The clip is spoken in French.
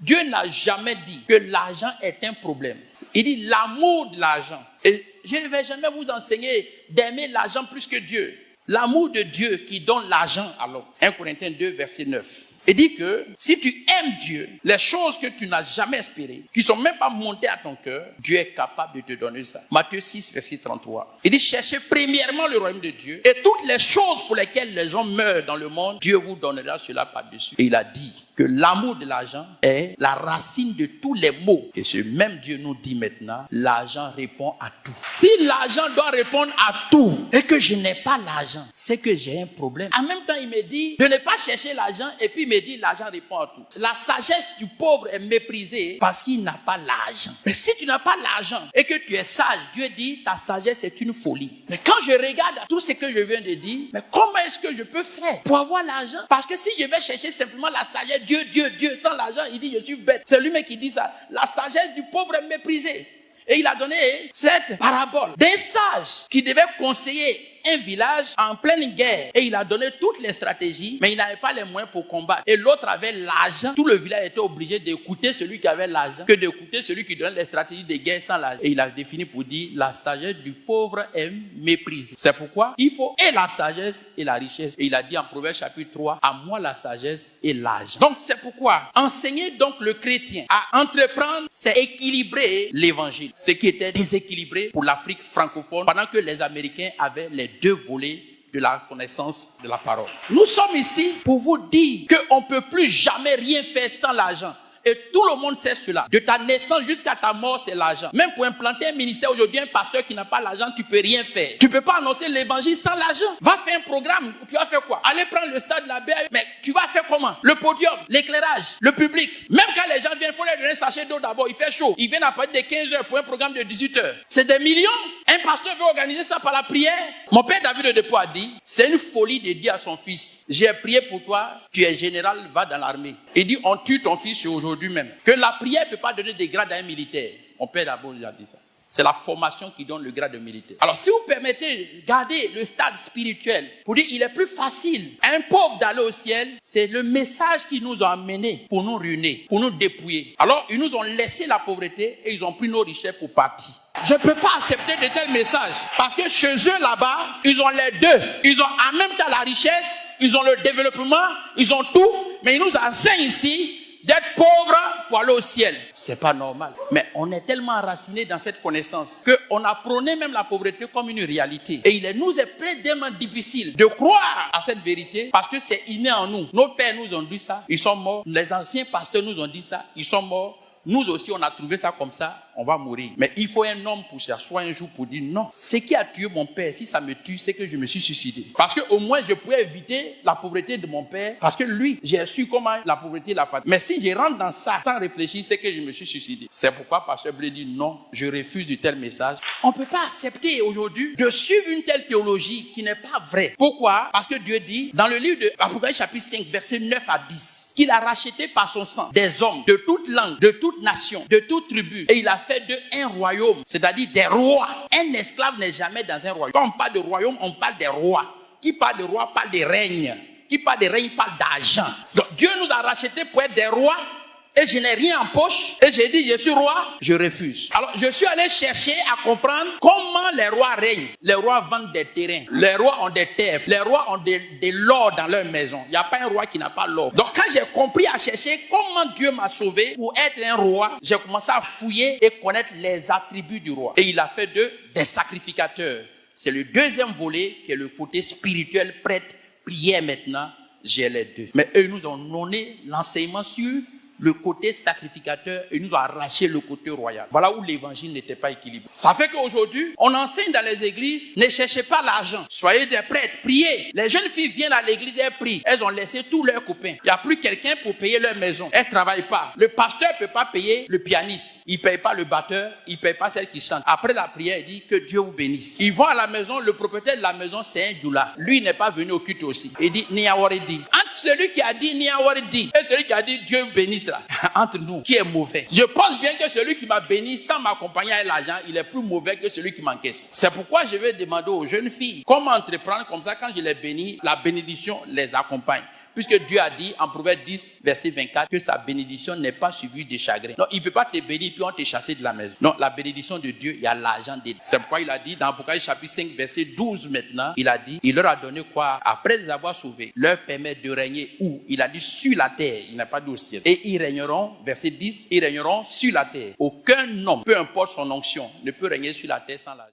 Dieu n'a jamais dit que l'argent est un problème. Il dit l'amour de l'argent. Et je ne vais jamais vous enseigner d'aimer l'argent plus que Dieu. L'amour de Dieu qui donne l'argent à l'homme. 1 Corinthiens 2, verset 9. Il dit que si tu aimes Dieu, les choses que tu n'as jamais espérées, qui ne sont même pas montées à ton cœur, Dieu est capable de te donner ça. Matthieu 6, verset 33. Il dit cherchez premièrement le royaume de Dieu et toutes les choses pour lesquelles les hommes meurent dans le monde, Dieu vous donnera cela par-dessus. Et il a dit que l'amour de l'argent est la racine de tous les maux. Et ce même Dieu nous dit maintenant, l'argent répond à tout. Si l'argent doit répondre à tout et que je n'ai pas l'argent, c'est que j'ai un problème. En même temps, il me dit de ne pas chercher l'argent et puis il me dit l'argent répond à tout. La sagesse du pauvre est méprisée parce qu'il n'a pas l'argent. Mais si tu n'as pas l'argent et que tu es sage, Dieu dit ta sagesse est une folie. Mais quand je regarde tout ce que je viens de dire, mais comment est-ce que je peux faire pour avoir l'argent? Parce que si je vais chercher simplement la sagesse, Dieu, sans l'argent, il dit je suis bête. C'est lui-même qui dit ça. La sagesse du pauvre est méprisée. Et il a donné cette parabole d'un sage qui devait conseiller un village en pleine guerre. Et il a donné toutes les stratégies, mais il n'avait pas les moyens pour combattre. Et l'autre avait l'argent. Tout le village était obligé d'écouter celui qui avait l'argent que d'écouter celui qui donnait les stratégies de guerre sans l'argent. Et il a défini pour dire la sagesse du pauvre est méprisée. C'est pourquoi il faut et la sagesse et la richesse. Et il a dit en Proverbe chapitre 3, à moi la sagesse et l'argent. Donc c'est pourquoi enseigner donc le chrétien à entreprendre, c'est équilibrer l'évangile. Ce qui était déséquilibré pour l'Afrique francophone pendant que les Américains avaient les deux volets de la connaissance de la parole. Nous sommes ici pour vous dire qu'on ne peut plus jamais rien faire sans l'argent. Et tout le monde sait cela. De ta naissance jusqu'à ta mort, c'est l'argent. Même pour implanter un ministère aujourd'hui, un pasteur qui n'a pas l'argent, tu ne peux rien faire. Tu ne peux pas annoncer l'évangile sans l'argent. Va faire un programme. Tu vas faire quoi? Aller prendre le stade de la BAE. Mais tu vas faire comment? Le podium, l'éclairage, le public. Même quand les gens viennent, il faut leur donner un sachet d'eau d'abord. Il fait chaud. Ils viennent à partir de 15 heures pour un programme de 18 heures. C'est des millions. Un pasteur veut organiser ça par la prière. Mon père David de Depot a dit, c'est une folie de dire à son fils, j'ai prié pour toi, tu es général, va dans l'armée. Il dit, on tue ton fils aujourd'hui même. Que la prière ne peut pas donner des grades à un militaire. Mon père d'abord a dit ça. C'est la formation qui donne le grade de militaire. Alors si vous permettez, gardez le stade spirituel. Pour dire, il est plus facile à un pauvre d'aller au ciel. C'est le message qui nous a amenés pour nous ruiner, pour nous dépouiller. Alors ils nous ont laissé la pauvreté et ils ont pris nos richesses pour partir. Je ne peux pas accepter de tels messages. Parce que chez eux là-bas, ils ont les deux. Ils ont en même temps la richesse, ils ont le développement, ils ont tout. Mais ils nous enseignent ici d'être pauvre pour aller au ciel. C'est pas normal. Mais on est tellement enraciné dans cette connaissance qu'on a prôné même la pauvreté comme une réalité. Et il nous est prédément difficile de croire à cette vérité parce que c'est inné en nous. Nos pères nous ont dit ça, ils sont morts. Les anciens pasteurs nous ont dit ça, ils sont morts. Nous aussi, on a trouvé ça comme ça, on va mourir. Mais il faut un homme pour s'asseoir un jour pour dire non. Ce qui a tué mon père, si ça me tue, c'est que je me suis suicidé. Parce qu'au moins, je pouvais éviter la pauvreté de mon père. Parce que lui, j'ai su comment la pauvreté l'a fait. Mais si je rentre dans ça sans réfléchir, c'est que je me suis suicidé. C'est pourquoi Pasteur Blé dit non, je refuse de tel message. On ne peut pas accepter aujourd'hui de suivre une telle théologie qui n'est pas vraie. Pourquoi? Parce que Dieu dit, dans le livre de Apocalypse chapitre 5, versets 9 à 10, qu'il a racheté par son sang des hommes de toute langue, de toute nation, de toute tribu. Et il a fait d'eux un royaume, c'est-à-dire des rois. Un esclave n'est jamais dans un royaume. Quand on parle de royaume, on parle des rois. Qui parle de roi parle de règne. Qui parle de règne parle d'argent. Donc Dieu nous a rachetés pour être des rois. Et je n'ai rien en poche. Et j'ai dit, je suis roi, je refuse. Alors, je suis allé chercher à comprendre comment les rois règnent. Les rois vendent des terrains. Les rois ont des terres. Les rois ont de l'or dans leur maison. Il n'y a pas un roi qui n'a pas l'or. Donc, quand j'ai compris à chercher comment Dieu m'a sauvé pour être un roi, j'ai commencé à fouiller et connaître les attributs du roi. Et il a fait d'eux des sacrificateurs. C'est le deuxième volet qui est le côté spirituel, prêtre, prière maintenant. J'ai les deux. Mais eux nous ont donné l'enseignement sur le côté sacrificateur et nous a arraché le côté royal. Voilà où l'évangile n'était pas équilibré. Ça fait qu'aujourd'hui, on enseigne dans les églises, ne cherchez pas l'argent. Soyez des prêtres, priez. Les jeunes filles viennent à l'église et prient. Elles ont laissé tous leurs copains. Il n'y a plus quelqu'un pour payer leur maison. Elles ne travaillent pas. Le pasteur ne peut pas payer le pianiste. Il ne paye pas le batteur. Il ne paye pas celle qui chante. Après la prière, il dit que Dieu vous bénisse. Ils vont à la maison. Le propriétaire de la maison, c'est un doula. Lui n'est pas venu au culte aussi. Il dit, Niawaridi. Entre celui qui a dit Niawaridi et celui qui a dit Dieu vous bénisse là, entre nous, qui est mauvais? Je pense bien que celui qui m'a béni sans m'accompagner avec l'argent, il est plus mauvais que celui qui m'encaisse. C'est pourquoi je vais demander aux jeunes filles comment entreprendre comme ça. Quand je les bénis, la bénédiction les accompagne. Puisque Dieu a dit en Proverbe 10, verset 24, que sa bénédiction n'est pas suivie de chagrin. Non, il ne peut pas te bénir puis on te chasser de la maison. Non, la bénédiction de Dieu, il y a l'argent dedans. C'est pourquoi il a dit dans Apocalypse chapitre 5, verset 12 maintenant, il a dit, il leur a donné quoi? Après les avoir sauvés, leur permet de régner où? Il a dit sur la terre, il n'a pas dit au ciel. Et ils régneront, verset 10, ils régneront sur la terre. Aucun homme, peu importe son onction, ne peut régner sur la terre sans l'argent.